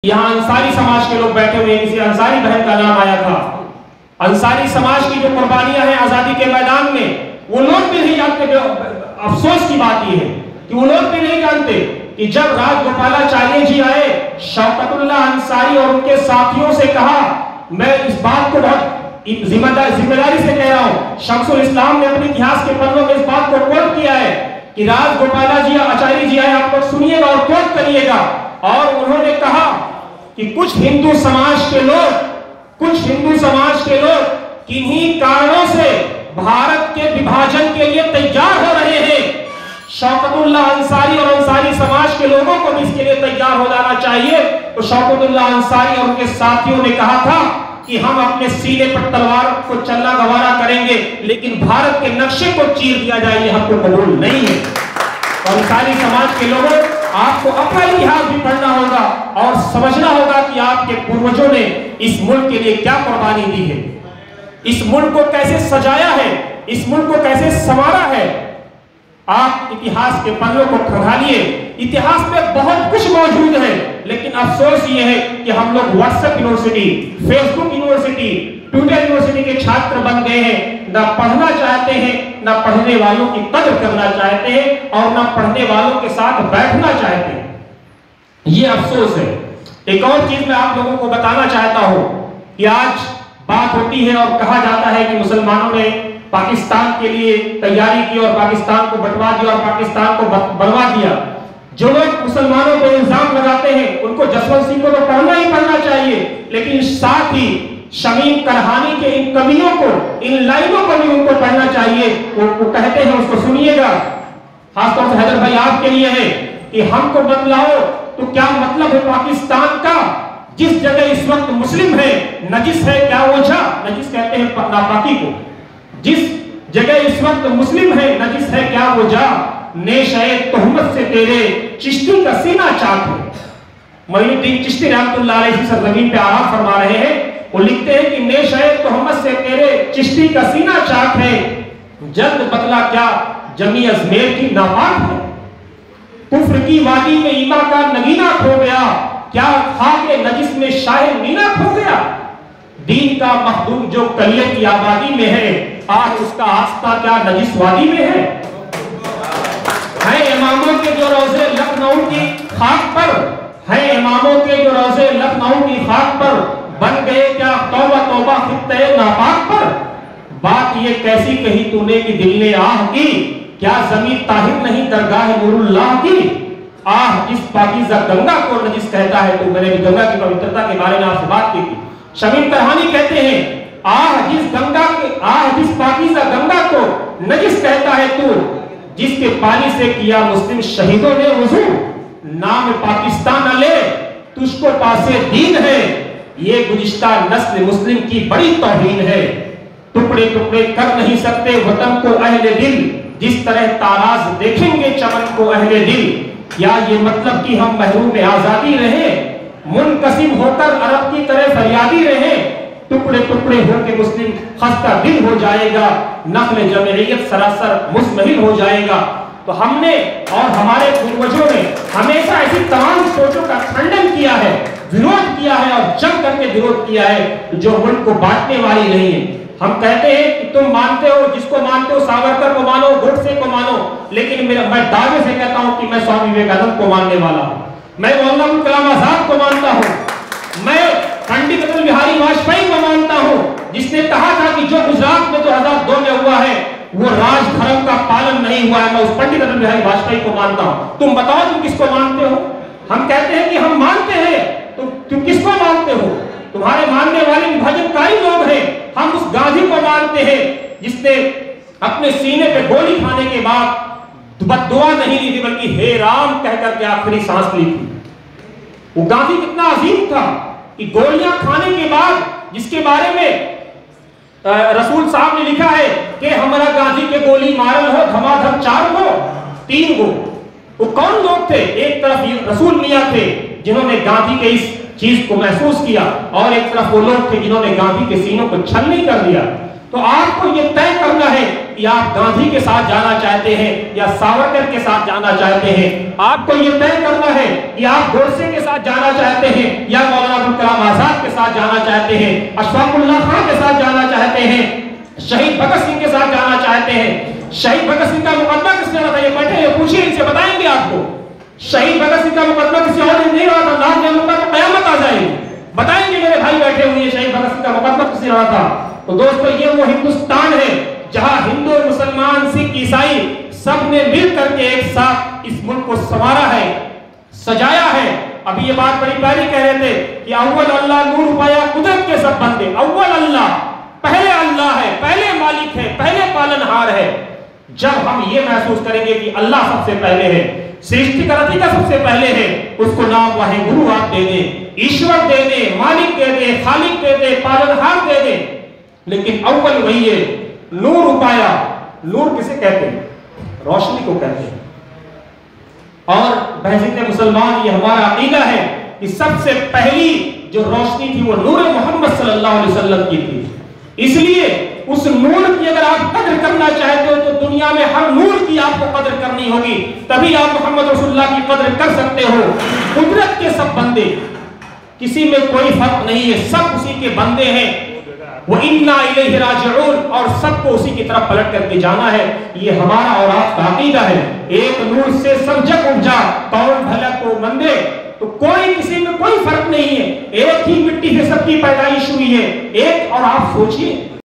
यहाँ अंसारी समाज के लोग बैठे हुए, किसी अंसारी बहन का नाम आया था। अंसारी समाज की जो कुर्बानियां हैं आजादी के मैदान में, वो लोग भी नहीं जानते। अफसोस की बात यह है कि वो लोग भी नहीं जानते कि जब राजगोपालाचार्य जी आए, शौकतुल्लाह अंसारी और उनके साथियों से कहा, मैं इस बात को बहुत जिम्मेदारी से कह रहा हूं, शम्सुल इस्लाम ने अपने इतिहास के पन्नों में इस बात को कोट किया है कि राजगोपालाचार्य जी आए, आप लोग सुनिएगा और कोट करिएगा। और उन्होंने कहा कि कुछ हिंदू समाज के लोग किन्हीं कारणों से भारत के विभाजन के लिए तैयार हो रहे हैं। शौकतुल्लाह अंसारी और अंसारी समाज के लोगों को भी इसके लिए तैयार हो जाना चाहिए। तो शौकतुल्लाह अंसारी और उनके साथियों ने कहा था कि हम अपने सीने पर तलवार को चलना गवारा करेंगे, लेकिन भारत के नक्शे को चीर दिया जाए ये हमको कबूल नहीं है। और अंसारी समाज के लोगों, आपको अपना इतिहास भी पढ़ना होगा और समझना होगा कि आपके पूर्वजों ने इस मुल्क के लिए क्या कुर्बानी दी है, इस मुल्क को कैसे सजाया है, इस मुल्क को कैसे संवारा है। आप इतिहास के पन्नों को खंगालिए, इतिहास में बहुत कुछ मौजूद है, लेकिन अफसोस ये है कि हम लोग WhatsApp university, Facebook university, Twitter university के छात्र बन गए हैं। ना पढ़ना चाहते हैं, ना पढ़ने वालों की कदर करना चाहते हैं, और ना पढ़ने वालों के साथ बैठना चाहते हैं। ये अफसोस है। एक और चीज मैं आप लोगों को बताना चाहता हूं कि आज बात होती है और कहा जाता है कि मुसलमानों ने पाकिस्तान के लिए तैयारी की और पाकिस्तान को बंटवा दिया और पाकिस्तान को बनवा दिया। जो लोग मुसलमानों पर इल्जाम लगाते हैं उनको जसवंत सिंह को तो पढ़ना ही पढ़ना चाहिए, लेकिन साथ ही शमीम करहानी के इन कवियों को, इन लाइनों को भी उनको पढ़ना चाहिए। वो कहते हैं, उसको सुनिएगा, खासतौर से हैदर भाई आपके लिए है कि हमको बतलाओ तो क्या मतलब है पाकिस्तान का, जिस जगह इस वक्त मुस्लिम है, नजिस है क्या वो जा, नजिस कहते हैं नापाकी को, जिस जगह इस वक्त मुस्लिम है नजिस है क्या वो जा, नेशे तोहमत से तेरे चिश्ती का सीना चाक है। मोइनुद्दीन चिश्ती रहमतुल्लाह अलैहि सरजमीन पे आराम फरमा रहे हैं। वो लिखते हैं कि नेशे तोहमत से तेरे चिश्ती का सीना चाक है, जल्द बदला क्या जमी अजमेर की नापाक है। कुफ्र की वादी में ईमा का नगीना खो गया, क्या खाके नजिस में शाहे मीना खो गया। दीन का मखदूम जो कलिये की आबादी में है, आज उसका आस्था क्या नजिस वादी में है। इमामों के जो रोजे लखनऊ की खाक पर, है इमामों के जो रोजे लखनऊ की खाक पर, बन गए क्या तौबा तौबा खित्ते नापाक पर। बात ये कैसी कही तूने कि दिल ने आह की, क्या ज़मीन ताहिर नहीं दरगाह नूरुल्लाह की। आह जिस पाकीज़ा गंगा को नजिस कहता है, तो मैंने भी गंगा की पवित्रता के बारे में आपसे बात की थी। शमीम करहानी कहते हैं, आह जिस पाकीज़ा गंगा को नजिस कहता है तू, जिसके पानी से किया मुस्लिम शहीदों ने वुजू। नाम पाकिस्तान न ले, तुझको पासे दीन है, ये गुज़िश्ता नस्ल मुस्लिम की बड़ी तौहीन है। टुकड़े टुकड़े कर नहीं सकते वतन को अहले दिल, जिस तरह ताराज देखेंगे चमन को अहले दिल। क्या ये मतलब कि हम महरूम आजादी रहे, मुनकसिम होकर अरब की तरह फरियादी रहे। टुकड़े टुकड़े होकर मुस्लिम खस्ता दिल हो जाएगा, नस्ल जमहूरियत सरासर मुस्महिल हो जाएगा। तो हमने और हमारे पूर्वजों ने हमेशा ऐसी तमाम सोचों का खंडन किया है, विरोध किया है और जम करके विरोध किया है जो मुल्क को बांटने वाली नहीं है। हम कहते हैं कि तुम मानते हो, जिसको मानते हो सावरकर को मानो, गोडसे को मानो, लेकिन मैं दावे से कहता हूं कि मैं स्वामी विवेकानंद को मानने वाला हूं, मैं मौलाना अबुल कलाम आजाद को मानता हूं, मैं पंडित अटल बिहारी वाजपेयी को मानता हूं, जिसने कहा था कि जो गुजरात में 2002 में हुआ है वो राजधर्म का पालन नहीं हुआ है। मैं उस पंडित अटल बिहारी वाजपेयी को मानता हूं। तुम बताओ तुम किसको मानते हो। हम कहते हैं कि हम मानते हैं, तुम किसको मानते हो। तुम्हारे मानने वाले विभाजनकारी लोग हैं। हम उस गांधी को मानते हैं जिसने अपने सीने पे गोली खाने के बाद बद्दुआ नहीं ली थी, बल्कि हे राम कहकर के आखिरी सांस ली थी। वो गांधी कितना अजीम था कि गोलियां खाने के बाद, जिसके बारे में रसूल साहब ने लिखा है कि हमारा गांधी के गोली मारल हो धमाधम 4 गो 3 गो। वो कौन लोग थे। एक तरफ रसूल मियां थे जिन्होंने गांधी के इस चीज को महसूस किया, और एक तरफ वो लोग थे जिन्होंने गांधी के सीनों को छलनी कर दिया। तो आपको ये तय करना है कि आप गांधी के साथ जाना चाहते हैं या सावरकर के साथ जाना चाहते हैं। आपको ये तय करना है कि आप गोडसे के साथ जाना चाहते हैं या मौलाना अबुल कलाम आजाद के साथ जाना चाहते हैं, अशफाकुल्लाह खान के साथ जाना चाहते हैं, शहीद भगत सिंह के साथ जाना चाहते हैं। शहीद भगत सिंह का मुकदमा किसने लड़ा था? ये बैठे हैं, पूछिए इनसे, बताएंगे आपको। शहीद भगत सिंह का मुकदमा किसी और ने नहीं लड़ा था, नाम ने मुकदमा कयामत आ जाएगी, बताएंगे मेरे भाई बैठे हुए हैं, शहीद भगत सिंह का मुकदमा किसने लड़ा था। तो दोस्तों ये वो हिंदुस्तान है जहां हिंदू, मुसलमान, सिख, ईसाई सब ने मिल करके एक साथ इस मुल्क को संवारा है, सजाया है। अभी ये बात बड़ी प्यारी कह रहे थे कि अव्वल अल्लाह नूर पाया कुदरत के सब बंदे। अव्वल अल्लाह, पहले अल्लाह है, पहले मालिक है, पहले पालनहार है। जब हम ये महसूस करेंगे कि अल्लाह सबसे पहले है, सृष्टि का रचयिता सबसे पहले है, उसको नाम वाहे गुरु आप दे दे, ईश्वर दे दे, मालिक दे दे, खालिक दे दे, पालनहार दे दे, लेकिन अव्वल वही है। नूर उपाया, नूर किसे कहते हैं? रोशनी को कहते हैं। और बहज़ीत मुसलमान ये हमारा अकीदा है कि सबसे पहली जो रोशनी थी वो नूर मोहम्मद सल्लल्लाहु अलैहि वसल्लम की थी। इसलिए उस नूर की अगर आप कदर करना चाहते हो तो दुनिया में हर नूर की आपको कदर करनी होगी, तभी आप मोहम्मद रसूलुल्लाह की कदर कर सकते हो। कुदरत के सब बंदे, किसी में कोई फर्क नहीं है, सब उसी के बंदे हैं। वो इन्ना इलैहि राजिऊन, और सबको उसी की तरफ पलट करके जाना है। ये हमारा और आपका अकीदा है। एक नूर से सब जग उपजा, कौन भला को मंदे, तो कोई किसी में कोई फर्क नहीं है, एक ही मिट्टी से सबकी पैदाइश हुई है। एक और आप सोचिए